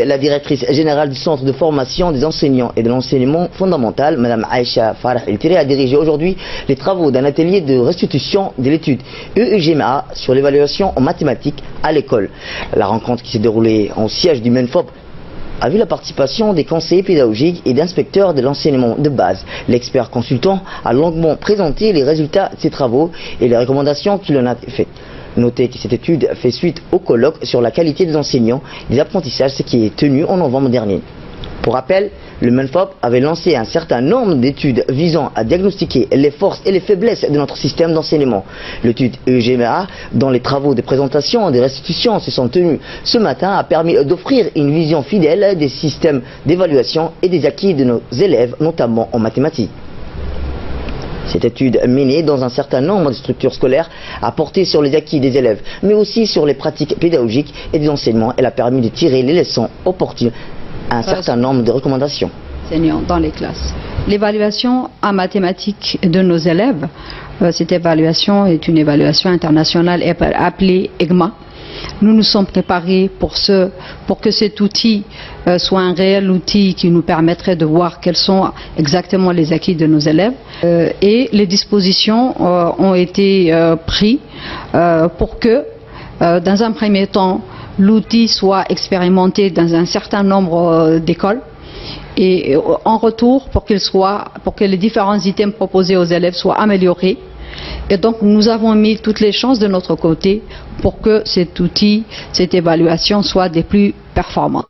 la directrice générale du Centre de formation des enseignants et de l'enseignement fondamental, Mme Aïcha Farah El-Tiré, a dirigé aujourd'hui les travaux d'un atelier de restitution de l'étude EUGMA sur l'évaluation en mathématiques à l'école. La rencontre qui s'est déroulée au siège du MENFOP a vu la participation des conseillers pédagogiques et d'inspecteurs de l'enseignement de base. L'expert consultant a longuement présenté les résultats de ses travaux et les recommandations qu'il en a faites. Notez que cette étude fait suite au colloque sur la qualité des enseignants et des apprentissages, ce qui est tenu en novembre dernier. Pour rappel, le MENFOP avait lancé un certain nombre d'études visant à diagnostiquer les forces et les faiblesses de notre système d'enseignement. L'étude EUGMA, dont les travaux de présentation et de restitution se sont tenus ce matin, a permis d'offrir une vision fidèle des systèmes d'évaluation et des acquis de nos élèves, notamment en mathématiques. Cette étude menée dans un certain nombre de structures scolaires a porté sur les acquis des élèves, mais aussi sur les pratiques pédagogiques et des enseignements. Elle a permis de tirer les leçons opportunes à un certain nombre de recommandations. Dans les classes. L'évaluation en mathématiques de nos élèves, cette évaluation est une évaluation internationale appelée EGMA. Nous nous sommes préparés pour que cet outil soit un réel outil qui nous permettrait de voir quels sont exactement les acquis de nos élèves. Et les dispositions ont été prises pour que, dans un premier temps, l'outil soit expérimenté dans un certain nombre d'écoles. Et en retour, pour que les différents items proposés aux élèves soient améliorés. Et donc nous avons mis toutes les chances de notre côté pour que cet outil, cette évaluation soit des plus performantes.